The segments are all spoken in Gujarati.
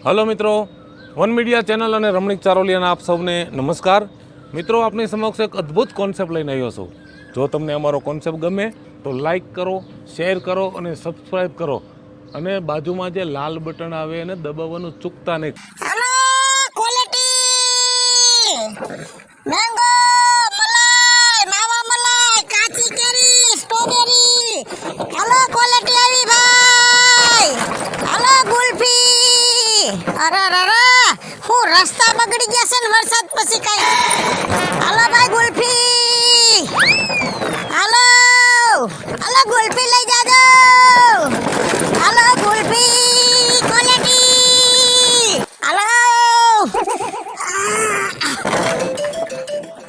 हेलो मित्रों, वन मीडिया चैनल और रमणीक चारोलियाना आप सबने नमस्कार। मित्रों, अपनी समक्ष एक अद्भुत कॉन्सेप्ट लईने आव्यो छुं। जो तमने अमारो कॉन्सेप्ट गमे तो लाइक करो, शेर करो और सब्सक्राइब करो और बाजुमां जे लाल बटन आवे एने दबाववानुं चूकता नहीं। हेलो क्वालिटी मैंगो मलाई मावा मलाई काची केरी स्ट्रॉबेरी हेलो क्वालिटी આવી ભાઈ हेलो ગુલ્ફી અરે અરે હું રસ્તા બગડી ગયા છે ને વરસાદ પછી કાઈ हेलो ભાઈ ગુલ્ફી हेलो हेलो ગુલ્ફી લઈ જાજો hello kulfi quality hello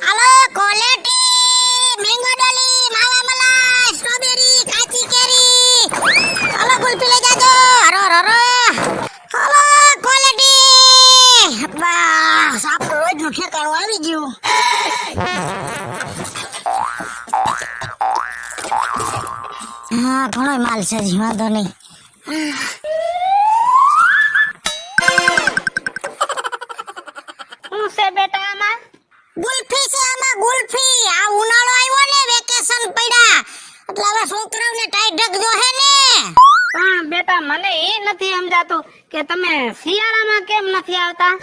hello quality mango डोली मावा मलाई स्ट्रॉबेरी काची केरी हेलो गुल्फी ले जाजो अरे अरे हेलो क्वालिटी बस आप रोज નું ઠેકાણું આવી ગયું હા ઘણો માલ છે જી વાંધો નહીં હું છે બેટા આમાં ગુલ્ફી છે આમાં ગુલ્ફી આ ઉનાળો આવ્યો ને વેકેશન પડ્યા એટલે હવે છોકરાઓને ટાઈટ ઢક જો હે ને પણ બેટા મને એ નથી સમજાતું કે તમે શિયાળામાં કેમ નથી આવતા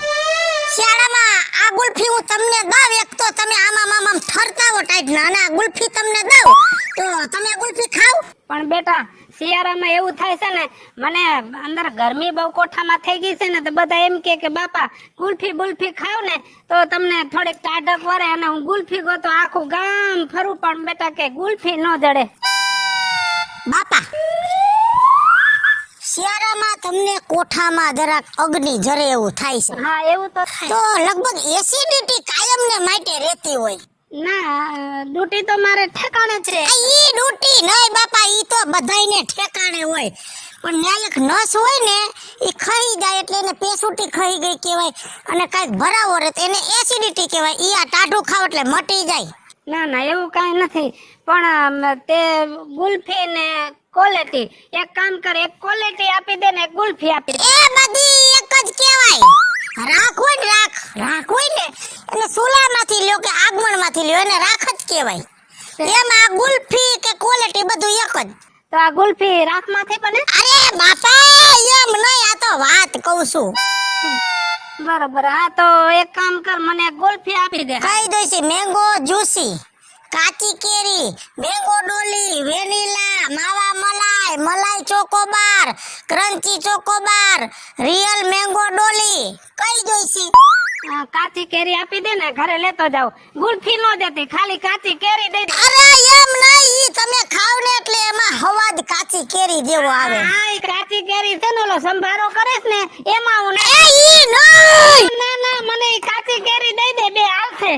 શિયાળામાં આ ગુલ્ફી હું તમને દઉં એક તો તમે આમાં મામા ઠરતા હો ટાઈટ ના અને આ ગુલ્ફી તમને દઉં તો તમે ગુલ્ફી ખાવ પણ બેટા શિયાળામાં એવું થાય છે ને મને અંદર ગરમી બહુ કોઠામાં થઈ ગઈ છે ને તો બધા એમ કે બાપા ગુલ્ફી બુલ્ફી ખાવ ને તો તમને થોડીક ટાઢક વરે અને હું ગુલ્ફી ગોતો આખું ગામ ફરું પણ બેટા કે ગુલ્ફી ન જડે બાપા શિયાળામાં તમને કોઠામાં જરાક અગ્નિ જરે એવું થાય છે હા એવું તો થાય તો લગભગ એસિડિટી કાયમને માટે રહેતી હોય ના ડ્યુટી તો મારે ઠેકાણે છે ઈ ડ્યુટી નહીં બાપા ઈ તો બધાયને ઠેકાણે હોય પણ ન્યા એક નસ હોય ને ઈ ખાઈ જાય એટલે એને પેસુટી ખાઈ ગઈ કહેવાય અને કાંઈક ભરાવો રહે એને એસિડિટી કહેવાય ઈ આ ટાઢું ખાવ એટલે મટી જાય ના ના એવું કાંઈ નથી પણ તે ગુલ્ફી ને ક્વોલિટી એક કામ કર એક ક્વોલિટી આપી દે ને એક ગુલ્ફી આપી દે એ બધી એક જ કહેવાય રાખ હોય ને રાખ હોય ને એને સુલામાંથી લ્યો કે આગમણમાંથી લ્યો એને રાખ જ કહેવાય એમાં ગુલ્ફી કે ક્વોલિટી બધું એક જ તો આ ગુલ્ફી રાખમાંથી બને અરે બાપા એમ નહીં આ તો વાત કહું છું બરોબર હા તો એક કામ કર મને એક ગુલ્ફી આપી દે કહી દઈ છે મેંગો જ્યુસી કાચી કેરી મેંગો ડોલી vanilla mawa malai malai chocobar crunchy chocobar real mango Dolly કઈ જોઈસી કાચી કેરી આપી દે ને ઘરે લેતો જાવ ગુલ્ફી નો દેતી ખાલી કાચી કેરી દે દે અરે એમ નહીં ઈ તમે ખાવ ને એટલે એમાં હવાજ કાચી કેરી જેવો આવે હા ઈ કાચી કેરી છે ને ઓલો સંભારો કરેસ ને એમાં હું એ ઈ નહીં ના ના મને ઈ કાચી કેરી દઈ દે બે આવશે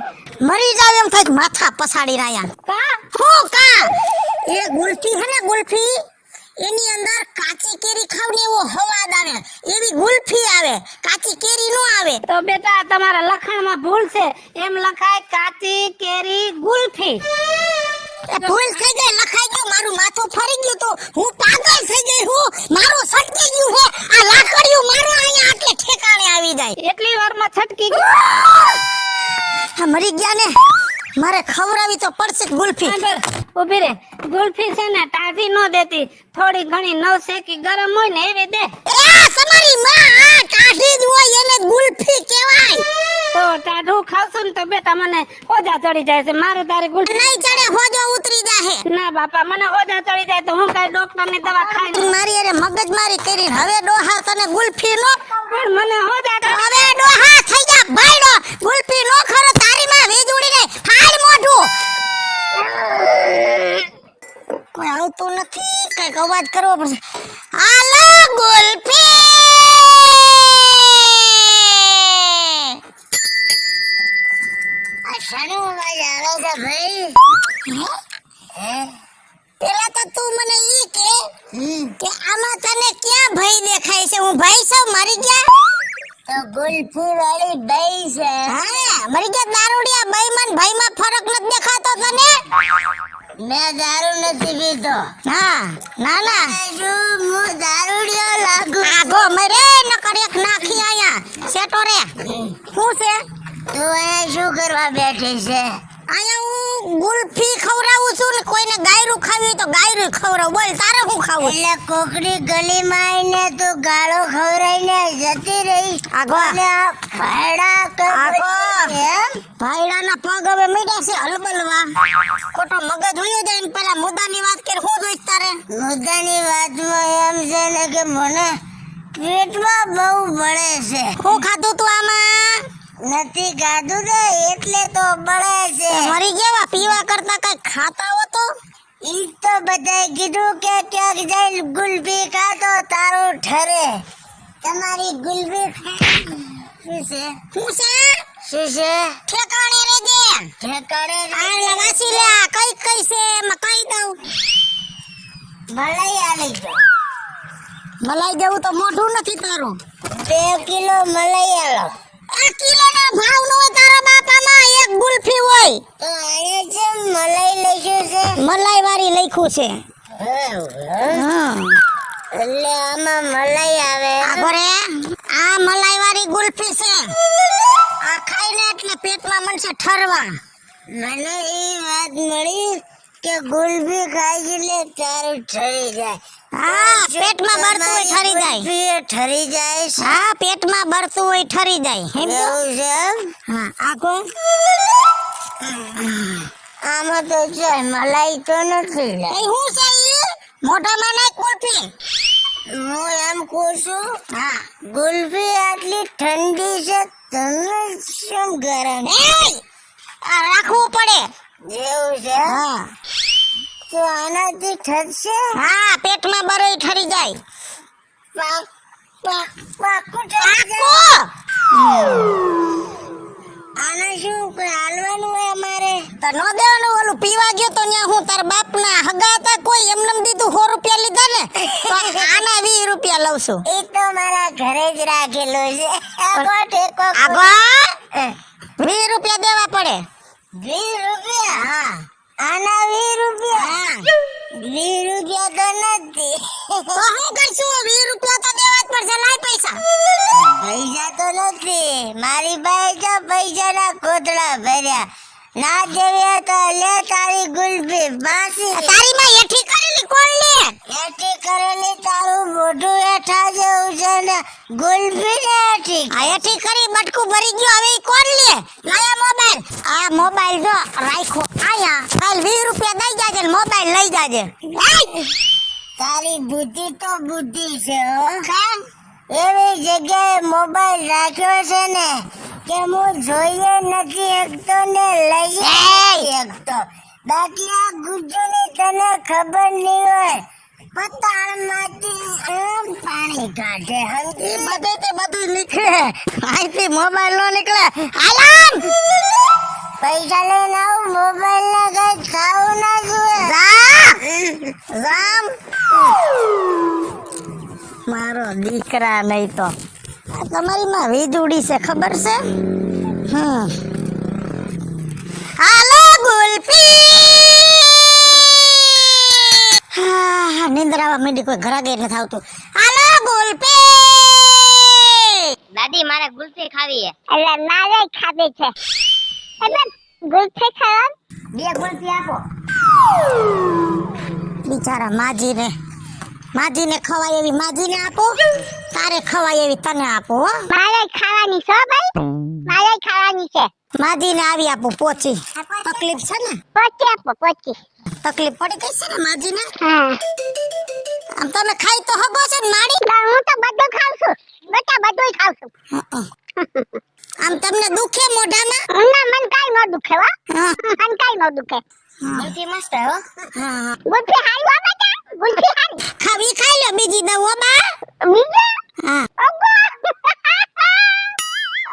મરી જાવ એમ થાય માથા પસાડી રાયા કા હું કા એ ગુલ્ફી હે ને ગુલ્ફી એની અંદર કાચી કેરી ખાવ ને એવો હવાદ આવે એવી ગુલ્ફી આવે કાચી કેરી નો આવે તો બેટા તમારા લખાણમાં ભૂલ છે એમ લખાય કાચી કેરી ગુલ્ફી એ ભૂલ થઈ ગઈ લખાઈ ગયું મારું માથું ફરી ગયું તો હું પાગલ થઈ ગઈ હું મારું સટકી ગયું હે આ લાકડીયું મારું અહીંયા આટલે ઠેકાણે આવી જાય એટલી વારમાં છટકી ગઈ આ મરી ગયા ને મારે ખવરાવી તો પડશે જ ગુલ્ફી ઉભી રે ગુલ્ફી છે ને ટાઢી નો દેતી થોડી ઘણી નવશેકી ગરમ હોય ને એવી દે એ તમારી માં આ કાઢી જ હોય એને ગુલ્ફી કહેવાય તો ટાઢું ખાવશું ને તો બેટા મને હોજા ચડી જાય છે મારું તારી ગુલ્ફી નહીં ચડે હોજો ઉતરી જાહે ના બાપા મને હોજા ચડી જાય તો હું કઈ ડોક્ટર ની દવા ખાઈ મારી અરે મગજમારી કરી હવે ડોહા તને ગુલ્ફી નો પણ મને હોજા હવે ડોહા થઈ જા ભાઈડો ગુલ્ફી નો ખરો તારી માં વીજુડી ને ફાડ મોઢું કોઈ આવતું નથી કઈક અવાજ કરવો પડશે હાલો ગુલ્ફી આ શાનો અવાજ આવે છે ભાઈ પેલા તો તું મને ઈ કે આમાં તને ક્યાં ભઈ દેખાય છે હું ભાઈ સૌ મરી ગયા તો ગુલ્ફી વાળી ભાઈ છે હા મરી ગયા દારૂડિયા બેઈમાન ભાઈમાં ફરક નથી દેખાતો તને मैं दारू નથી પીતો હા ના ના હું દારૂડિયો લાગુ આગો મરે નકર એક નાખી શું છે તું અહીંયા શું કરવા બેઠી છે અહીંયા હું ગુલ્ફી ખવડાવું છું ને કોઈને ગાયરું ખાવી હોય તો ગાયરું ખવડાવું બોલ તારે શું ખાવું એટલે કોકડી ગલીમાં આવીને તું ગાળો ખવડાવીને જતી રહી આગો ભાઈડાના પગ હવે મીઠા છે હલબલવા ખોટો મગજ હોય જાય ને પેલા મુદ્દાની વાત કર હું જોઈશ તારે મુદ્દાની વાતમાં એમ છે ને કે મને પેટમાં બહુ બળે છે શું ખાધું તું આમાં નથી ખાધું ને એટલે તો બળે છે મરી ગયા પીવા કરતા કઈ ખાતા હો તો ઈ તો બધાય કીધું કે ક્યાંક જઈને ગુલ્ફી ખાતો તારું ઠરે તમારી ગુલ્ફી શું છે ઠેકાણે રેજે ઠેકાણે આ વાસી લે કઈ કઈ છે એમાં કઈ દઉં મલાઈ આલી દો મલાઈ દેવું તો મોઢું નથી તારું 2 કિલો મલાઈ આલો આ કિલોના ભાવ નો તારા બાપામાં એક ગુલ્ફી હોય તો આને છે મલાઈ લઈશું છે મલાઈ વાળી લખ્યું છે હા એટલે આમાં મલાઈ આવે આગોરે આ મલાઈ વાળી ગુલ્ફી છે આ ખાઈને એટલે પેટમાં મનસે ઠરવા મને એ વાત મળી કે ગુલ્ફી ખાઈ એટલે તારું ઠરી જાય હા પેટમાં બળતું હોય ઠરી જાય ઠરી જાય હા પેટમાં બળતું હોય ઠરી જાય એવું છે હા આગો આમાં તો છે મલાઈ તો નથી લે હું છે ઈ મોઢામાં નાખ ગુલ્ફી હું એમ કહું છું હા ગુલ્ફી આટલી ઠંડી છે તમે શું ગરમ આ રાખવું પડે એવું છે હા તો આનાથી ઠરશે હા પેટમાં બરોઈ ઠરી જાય આને શું કોઈ હાલવાનું હોય અમારે તો નો દેવાનું ઓલું પીવા ગયો તો ન્યા હું તાર બાપના હગા હતા કોઈ એમનેમ દીધું 100 રૂપિયા લીધા ને તો આના 20 રૂપિયા લઉં છું એ તો મારા ઘરે જ રાખેલો છે આગો 20 રૂપિયા દેવા પડે 20 રૂપિયા હા આના 20 રૂપિયા 20 રૂપિયા તો નથી તો હું કરશું 20 રૂપિયા તો દેવા જ પડશે લાય પૈસા પૈસા તો નથી મારી પાસે પૈસાના કોથળા ભર્યા ના દેવે તો લે તારી ગુલ્ફી બાસી તારી માં એઠી કરેલી કોણ લે એઠી કરેલી તારું મોઢું એઠા જેવું છે ને ગુલ્ફી ને એઠી આ એઠી કરી બટકું ભરી ગયો હવે ઈ કોણ લે લાયા મોબાઈલ આ મોબાઈલ જો રાખો આયા કાલ 20 રૂપિયા દઈ જાજે ને મોબાઈલ લઈ જાજે તારી બુદ્ધિ તો બુદ્ધિ છે હો એવી જગ્યાએ મોબાઈલ રાખ્યો છે ને કે હું જોઈએ નથી એકતો ને લઈએ એકતો બાકી આ ગુજ્જુની તને ખબર નહીં હોય પતાળમાંથી પાણી કાઢે હંતી બધે તે બધું નીકળે અહીંથી મોબાઈલ નો નીકળે આલામ પૈસા લઈને આવ મોબાઈલ ને કઈ ખાવું ના જોઈએ રામ મારો દીકરા નહીં તો આ તમારી માં વીજળી છે ખબર છે હાલો ગુલ્ફી હા નિંદ્રાવા માંડી કોઈ ઘરાગે નથી આવતું હાલો ગુલ્ફી દાદી મારે ગુલ્ફી ખાવી છે એટલે મારે ખાવી છે એટલે ગુલ્ફી ખાવા 2 ગુલ્ફી આપો બિચારા માજીને ખવાય એવી માજીને આપો તારે ખવાય એવી તને આપો હો મારે ખાવાની છે ભાઈ મારે ખાવાની છે માજીને આવી આપો પોચી તકલીફ છે ને પોચી આપો પોચી તકલીફ પડી ગઈ છે ને માજીને હા આમ તમે ખાઈ તો હગો છે ને માડી હું તો બધું ખાઉં છું બેટા બધુંય ખાઉં છું આમ તમને દુખે મોઢામાં ના મન કાઈ ન દુખે હો મન કાઈ ન દુખે ગુલ્ફી મસ્ત હે હો હા ગુલ્ફી હારી હો બેટા ગુલ્ફી હારી ખાવી ખાઈ લો બીજી દઉં હો બા બીજા હા ઓગો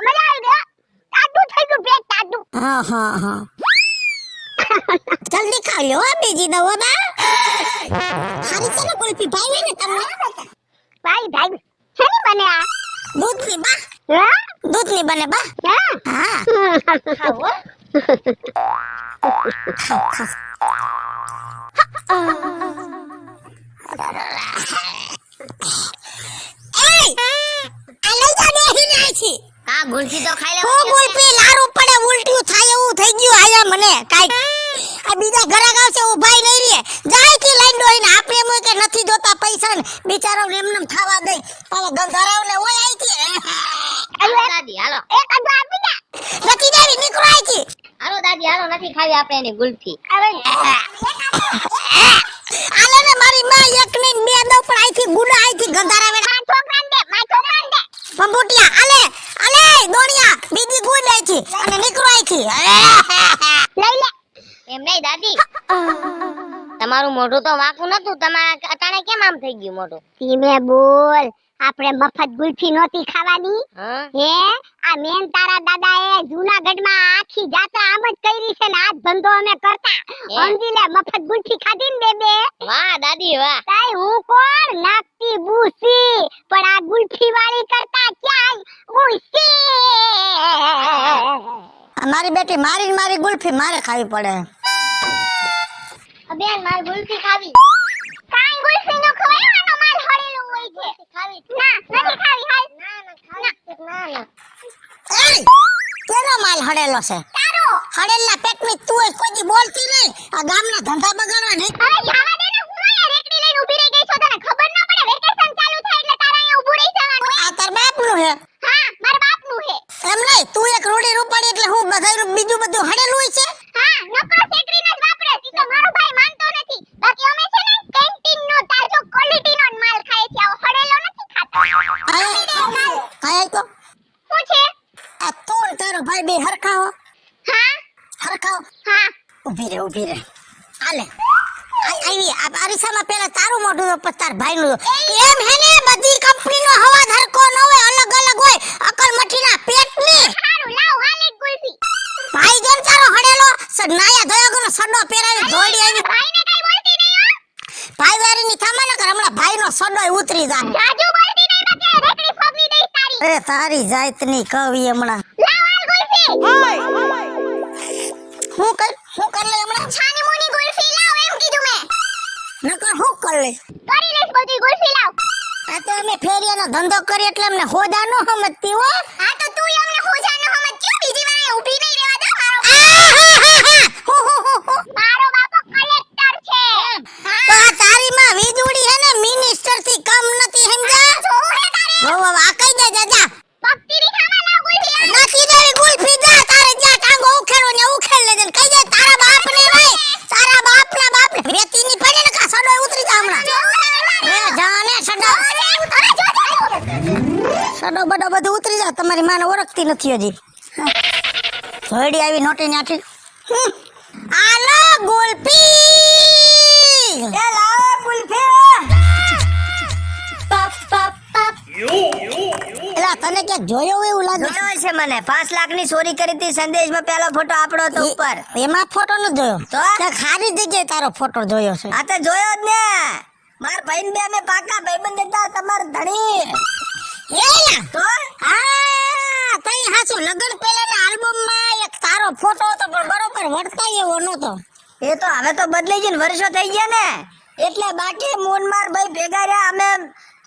મજા આવી ગયો તાડું થઈ ગયું પેટ તાડું હા જલ્દી ખાઈ લો હો બીજી દઉં હો બા હારી છે ને ગુલ્ફી ભાઈ ને તમને ભાઈ ભાઈ શેની બને આ દૂધની બા હા દૂધની બને બા હા ખાવો ખાવ એ આ લઈ જા બેહીને આછી હા ગુલ્ફી તો ખાઈ લે હું ગુલ્ફી લારું પડે ઉલટીયું થાય એવું થઈ ગયું આયા મને કાઈ આ બીજા ઘરાક આવશે ઉભાઈ નહીં રે જાય કે લાઈન ડોઈને આપણે એમ હોય કે નથી જોતા પૈસા ને બિચારાઓને એમનેમ ખાવા દે પાછા ગંધારાઓને ઓય આઈ છે હાલો દાદી હાલો એક અડધો આપી દે નથી દેવી નીકળો આઈ છે હાલો દાદી હાલો નથી ખાવી આપણે એની ગુલ્ફી આલે ને મારી માં એક ને બે દો પણ આઈથી ગુડા આઈથી ગંધારા વેડા છોકરાને દે મારા છોકરાને દે પંપુટિયા આલે આલે દોણિયા બીજી ગુડ આઈ છે અને નીકળો આઈ છે લઈ લે એમ નહીં દાદી તમારું મોઢું તો વાંકું નતું તમારા અટાણે કેમ આમ થઈ ગયું મોઢું ધીમે બોલ આપણે મફત ગુલ્ફી નહોતી ખાવાની હે આ મેન તારા દાદાએ જૂનાગઢમાં આખી જાત્રા આમ જ કરી છે ને આ ધંધો અમે કરતા સમજી લે મફત ગુલ્ફી ખાધી ને બે વાહ દાદી વાહ તાઈ હું કોણ નાકતી બૂસી પણ આ ગુલ્ફી વાળી કરતા ક્યાં બૂસી મારી બેટી મારી ગુલ્ફી મારે ખાવી પડે બેન મારે ગુલ્ફી ખાવી કાઈ ગુલ્ફી નો ખવાય આનો માલ હળેલું હોય છે ખાવી ના નથી ખાવી હાલ ના કેનો માલ હડેલો છે તારો હડેલના પેટમાં તું કોઈ દી બોલતી નહીં આ ગામના ધંધા બગાડવા નહીં હવે જવા દે ને હું અહીંયા રેકડી લઈને ઊભી રહી ગઈ છું તને ખબર ન પડે વેકેશન ચાલુ થાય એટલે તારા અહીંયા ઊભું રહી જવાનું આ તાર બાપનું હે હા મારા બાપનું છે એમ નહીં તું એક રોડી રૂપાડી એટલે હું બધાયનું બીજું બધું હડેલું હોય છે હા નકરો સેકરીને જ વાપરે ઈ તો મારો ભાઈ માનતો નથી બાકી અમે છે ને કેન્ટીન નો તાજો ક્વોલિટી નો માલ ખાય છે આવો હડેલો નથી ખાતા કાય તો શું છે આ તું ને તારો ભાઈ બે હરખાઓ હા હરખાઓ હા ઊભી રે આલે આવી આ અરીસામાં પહેલા તારું મોઢું તો પછી તાર ભાઈનું એમ હે ને બધી કંપનીનો હવા હરખો ન હોય અલગ અલગ હોય અકલ મઠીના પેટની સારું લાવ હાલે ગુલ્ફી ભાઈ જોન તારો હડેલો નાયા ધોયાગનો સડો પહેરાવી દોડી આવી ભાઈને કઈ બોલતી નહીં હો ભાઈ વારીની થામા ન કર હમણાં ભાઈનો સડો ઉતરી જાય જાજુ બોલતી નહીં બાકી રેકડી ફગવી દઈશ તારી અરે તારી જાતની કવી હમણાં લાવ હાલ ગુલ્ફી હું કર લે હમણાં છાની મુની ગુલ્ફી લાવ એમ કીધું મેં નકર હું કર લે કરી લઈશ બધી ગુલ્ફી લાવ આ તો અમે ફેરિયાનો ધંધો કરી એટલે અમને હોદા નો સમજતી હો આ તો તું અમને હોજા ન સમજ્યો બીજી વાર અહીં ઊભી નહીં રહેવા દો મારો બાપો કલેક્ટર છે તો આ તારી માં વીજળી હે ને મિનિસ્ટર થી કમ નથી સમજા શું હે તારે વો આ કઈ દે જા પક્તિની ખાવા લાવ ગુલ્ફી નથી દેવી ગુલ્ફી જા તારે જ્યાં ટાંગો ઉખેડો ને ઉખેડ લેજે કઈ દે તારા બાપ ને ભાઈ તારા બાપના બાપ ને રેતીની પડે ને કા સડો ઉતરી જા હમણાં એ જાને સડો બડો બધું ઉતરી જા તમારી માને ઓળખતી નથી હજી જોડી આવી નોટી નાઠી આલો ગુલ્ફી એ લાવો ગુલ્ફી એલા તને કે જોયો હોય એવું લાગે જોયો છે મને 5 લાખની ચોરી કરી હતી સંદેશમાં પહેલો ફોટો આપણો હતો ઉપર એમાં ફોટો ન જોયો તો? તે ખારી જગ્યાએ તારો ફોટો જોયો છે આ તો જોયો જ ને માર ભાઈ બે અમે પાકા ભાઈબંધ હતા તમાર ધણી એલા તો હા તઈ હાચું લગન પહેલાના આલ્બમમાં એક તારો ફોટો હતો પણ બરોબર વર્તાય એવો નતો એ તો હવે તો બદલાઈ ગયું ને, વર્ષો થઈ ગયા ને એટલે બાકી મોન માર ભાઈ ભેગા રહ્યા અમે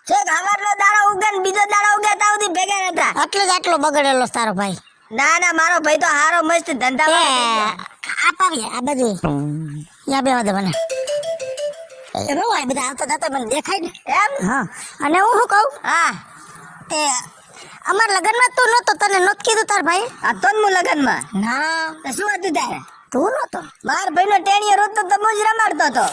છેક હવારનો દાડો ઉગે ને બીજો દાડો ઉગે ત્યાં સુધી ભેગા હતા. એટલે જ આટલો બગડેલો તારો ભાઈ ના ના મારો ભાઈ તો હારો મસ્ત ધંધા આપાવીએ આ બાજુ યા બેવા દે મને એ રો આ બધા આવતા જતા મને દેખાય ને એમ હા અને હું શું કહું હા એ અમાર લગનમાં તું નતો તને નત કીધું તાર ભાઈ આ તો હું લગનમાં ના તો શું હતું તારે તું નતો માર ભાઈનો ટેણીયો રોતો તો હું જ રમાડતો હતો.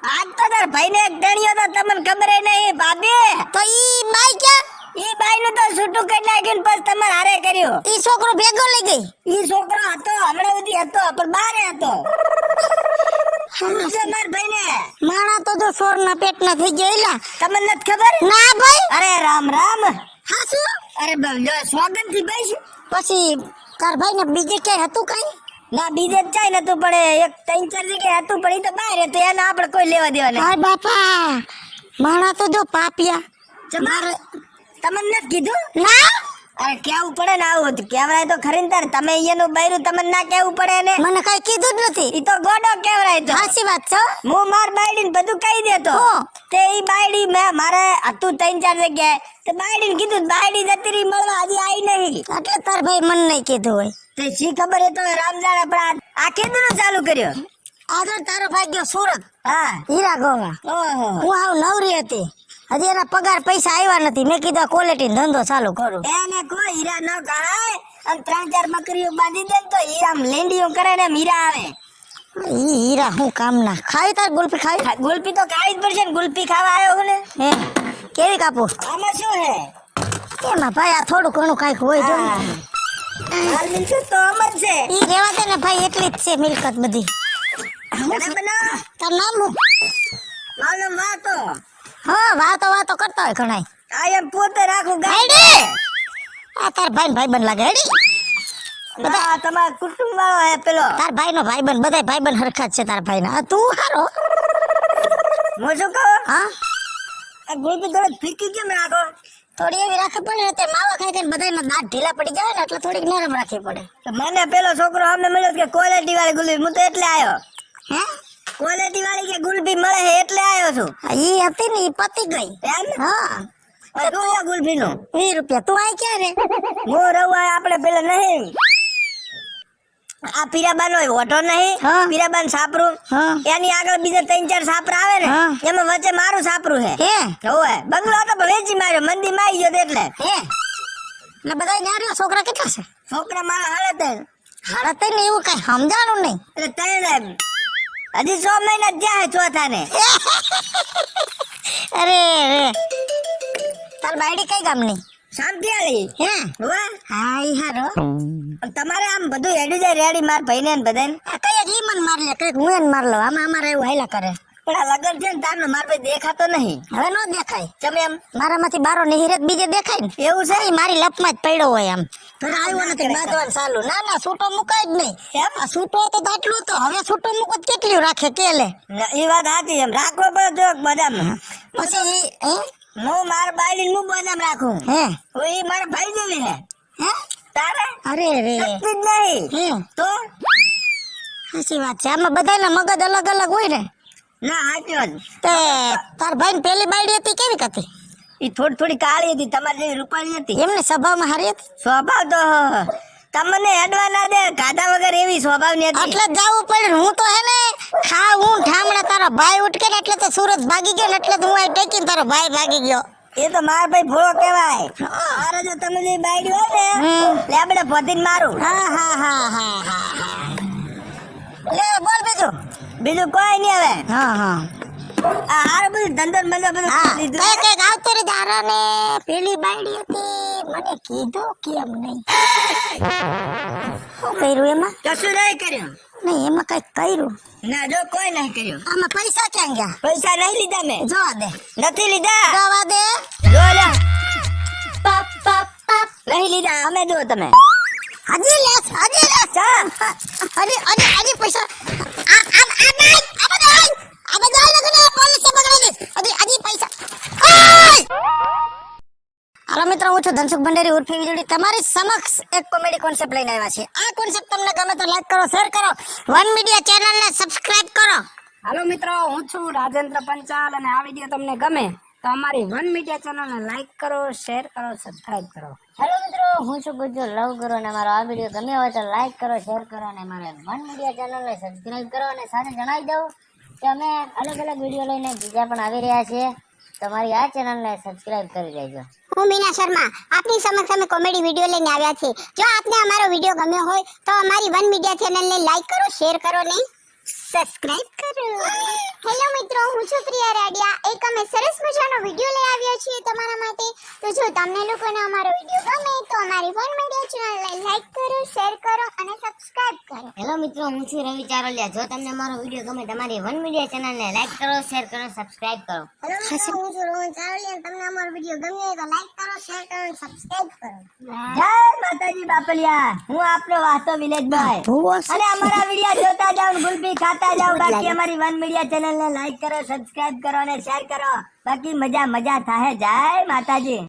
આજ તો તાર ભાઈને એક ટેણીયો તો તમને ખબર નહીં ભાભી. તો ઈ બાઈ ક્યાં ઈ બાઈનું તો છૂટું કરી નાખ્યું પછી તમારે હારે કર્યું. ઈ છોકરો ભેગો લઈ ગઈ ઈ છોકરો હતો હમણાં સુધી હતો પણ બારે હતો. સમજો માર ભાઈને માણા તો જો સોરના પેટના થઈ ગયો એલા તમને નથી ખબર ના ભાઈ અરે રામ રામ હા શું અરે સોગંદથી ભાઈ પછી તાર ભાઈને બીજે ક્યાંય હતું કઈ ના બીજે જ ચાઈ નતું પડે એક 3-4 જગ્યાએ હતું પણ ઈ તો બહાર હતો એને આપણે કોઈ લેવા દેવા નહીં. હાય બાપા માણા તો જો પાપિયા મારે તમને નથી કીધું ના અરે કેવું પડે ને આવું હતું કેવરાય તો ખરી ને તાર તમે અહીંયાનું બૈરું તમને ના કેવું પડે ને મને કઈ કીધું જ નથી ઈ તો ગોડો કેવરાય તો સાચી વાત છે હું માર બાયડીને બધું કહી દેતો તે ઈ બાયડી મેં મારે હતું 3-4 જગ્યાએ તે બાયડીને કીધું બાયડી જતી રહી મળવા હજી આવી નહીં એટલે તાર ભાઈ મન નહીં કીધું હોય તે શી ખબર એ તો રામજાણ પણ આ કેદું ચાલુ કર્યો? આ તો તારો ભાઈ ગયો સુરત હા. હીરા ગોવા. ઓહો. હું આવ નવરી હતી, હજી એના પગાર પૈસા આવ્યા નથી. મેં કીધું ક્વોલિટી ધંધો ચાલુ કરું. એને કોઈ હીરા ન કરાય અને 3-4 બકરીઓ બાંધી દે ને તો હીરા લેંડીઓ કરે ને એમ હીરા આવે. ઈ હીરા હું કામના. ખાવી તાર ગુલ્ફી ખાવી? ગુલ્ફી તો ખાવી જ પડશે ને, ગુલ્ફી ખાવા આવ્યો હું ને. હે કેવી કાપું? આમાં શું હે? એમાં ભાઈ આ થોડું ઘણું કાંઈક હોય જો. હાલ મિલકત તો અમર છે. ઈ રેવા દે ને ભાઈ, એટલી જ છે મિલકત બધી. બરાબર ના? તાર નામ હું? મારું નામ વાતો. હા, વાતો કરતા હોય ઘણાય. આ એમ પોતે રાખું ગાય. હેડી આ તાર ભાઈ લાગે. હેડી બધા તમારા કુટુંબ વાળો હે પેલો. તાર ભાઈનો ભાઈબંધ, બધાય ભાઈબંધ હરખા જ છે તાર ભાઈના. તું હારો. હું શું કહું? હા, આ ગુલ્ફી થોડી ફીકી કેમ રાખો? થોડી એવી રાખવી પડે ને, તે માવા ખાઈ ખાઈને બધાયના દાંત ઢીલા પડી જાય ને, એટલે થોડીક નરમ રાખવી પડે. તો મને પેલો છોકરો સામે મળ્યો કે ક્વોલિટી વાળી ગુલ્ફી, હું તો એટલે આવ્યો. હે ક્વોલિટી વાળી કે ગુલ્ફી મળે છે એટલે આવ્યો છું. ઈ હતી ને ઈ પતી ગઈ. એમ? હા, હવે શું છે ગુલ્ફીનું? 20 રૂપિયા. તું આઈ ક્યાં રે? હું રવા આપણે પેલા નહીં આ પીરાબાનો ઓટો નહીં, હા. પીરાબાન સાપરું, હા. એની આગળ બીજા 3-4 સાપરા આવે ને, હા. એમાં વચ્ચે મારું સાપરું છે. હે હોવે બંગલો હતો પણ વેચી માર્યો, મંદી માં આવી ગયો તો એટલે. હે ને બધાય ન્યાર્યો. છોકરા કેટલા છે? છોકરા મારા હાલે ત્રણ. હાડા તઈ ને એવું કઈ સમજાણું નહીં. એટલે ત્રણ હજી 6 મહિના જ્યાં છે ચોથા ને. અરે તાર બાયડી કઈ ગામની? શામતિયાળી. હે હોવે હા, ઈ હારો. તમારે આમ બધું હેડી જાય રેડી માર ભાઈને ને બધાને. આ કઈ ઈ મન માર લે, કઈક હું એને માર લઉં. આમાં અમારે એવું હાયલા કરે. પણ આ લગન છે ને તારનો માર ભાઈ દેખાતો નહીં. હવે નો દેખાય. તમે એમ મારામાંથી બારો નિહિરત બીજે દેખાય ને. એવું છે? ઈ મારી લપમાં જ પડ્યો હોય આમ. પણ આવ્યો નથી બાંધવાનું ચાલુ. ના છૂટો મુકાય જ નહીં. એમ? આ છૂટો તો દાટલું તો હવે છૂટો મૂકો તો કેટલું રાખે કે લે. એ વાત સાચી, એમ રાખવો પડે જો બદામ. પછી ઈ હે હું મારા બાયડી હું બદામ રાખું. હે એ મારા ભાઈ જેવી હે. હે તારે અરે રે શક્તિ જ નહીં. હે તો સાચી વાત છે. આમાં બધાના મગજ અલગ અલગ હોય ને. ના સાચી વાત. તે તાર ભાઈ પેલી બાયડી હતી કેવી હતી? એ થોડી કાળી હતી, તમારી જેવી રૂપાળી હતી. એમને સ્વભાવમાં હારી હતી. સ્વભાવ તો તમને હેડવા ના દે, ગાધા વગર એવી સ્વભાવની હતી. એટલે જ જવું પડે. હું તો હે ને હું ઠામડા તારો ભાઈ ઉઠકે ને એટલે તો સુરત ભાગી ગયો ને, એટલે તો હું આ ટેકીને તારો ભાઈ ભાગી ગયો. એ તો મારા ભાઈ ભોળો કહેવાય. મારે જો તમે જે બાયડી હોય ને લેબડે ભોતીને મારું. હા લે બોલ બીજું કોઈ નહીં હવે. હા આ હારે બધું ધંધો ને બંધો બધું કરી દીધું. કઈક આવતો રે દારા ને પેલી બાયડી હતી, મને કીધું કેમ નહીં. શું કર્યું એમાં? કશું નહીં કર્યું. નહીં એમાં કઈક કર્યું. ના જો કોઈ નહીં કર્યું. આમાં પૈસા ક્યાં ગયા? પૈસા નહીં લીધા મેં. જોવા દે. નથી લીધા. જોવા દે. જો લે. નહીં લીધા અમે જો તમે. હજી લેસ. ચા. હજી પૈસા આ બધા લગને પોલીસ પકડી દે. હજી પૈસા. હાલો મિત્રો, હું છું ધનસુખ ભંડેરી ઉર્ફે વીજળી. તમારી સમક્ષ એક કોમેડી કોન્સેપ્ટ લઈને આવ્યા છે. આ કોન્સેપ્ટ તમને ગમે તો લાઈક કરો, શેર કરો, વન મીડિયા ચેનલને સબસ્ક્રાઇબ કરો. હાલો મિત્રો, હું છું રાજેન્દ્ર પંચાલ અને આ વિડીયો તમને ગમે તો અમારી વન મીડિયા ચેનલને લાઈક કરો, શેર કરો, સબસ્ક્રાઇબ કરો. હેલો મિત્રો, હું છું ગુજ્જુ લવ કરો અને મારો આ વિડીયો ગમ્યો હોય તો લાઈક કરો, શેર કરો અને મારા વન મીડિયા ચેનલને સબસ્ક્રાઇબ કરો. અને સાથે જણાવી દઉં કે અમે અલગ અલગ વિડીયો લઈને બીજા પણ આવી રહ્યા છીએ, તો મારી આ ચેનલને સબસ્ક્રાઇબ કરી દેજો. હું મીના શર્મા આપની સમક્ષ અમે કોમેડી વિડીયો લઈને આવ્યા છે. જો આપને અમારો વિડીયો ગમ્યો હોય તો અમારી વન મીડિયા ચેનલને લાઈક કરો, શેર કરો ને સબસ્ક્રાઇબ કરો. હેલો મિત્રો, હું છું પ્રિયા રાડિયા. એક અમે સરસ મજાનો વિડીયો લઈ આવ્યા છીએ તમારા માટે. તો જો તમને લોકોને અમારો વિડીયો ગમે તો અમારી વન મીડિયા ચેનલને લાઈક કરો, શેર કરો અને સબસ્ક્રાઇબ કરો. હેલો મિત્રો, હું છું રવિ ચારોલિયા. જો તમને મારો વિડીયો ગમે તમારી વન મીડિયા ચેનલને લાઈક કરો, શેર કરો, સબસ્ક્રાઇબ કરો. હેલો મિત્રો, હું છું રોહન ચાવલિયા. તમને અમારો વિડીયો ગમ્યો હોય તો લાઈક કરો, શેર કરો અને સબસ્ક્રાઇબ કરો. જય માતાજી બાપલિયા. હું આપનો વાસ્તો વિલેજ બોય. અને અમારા વિડીયો જોતા જાવ, ગુલબી ખાતા જાવ. બાકી અમારી વન મીડિયા ચેનલને લાઈક કરો, સબસ્ક્રાઇબ કરો અને શેર કરો. બાકી મજા થાય. જય માતાજી.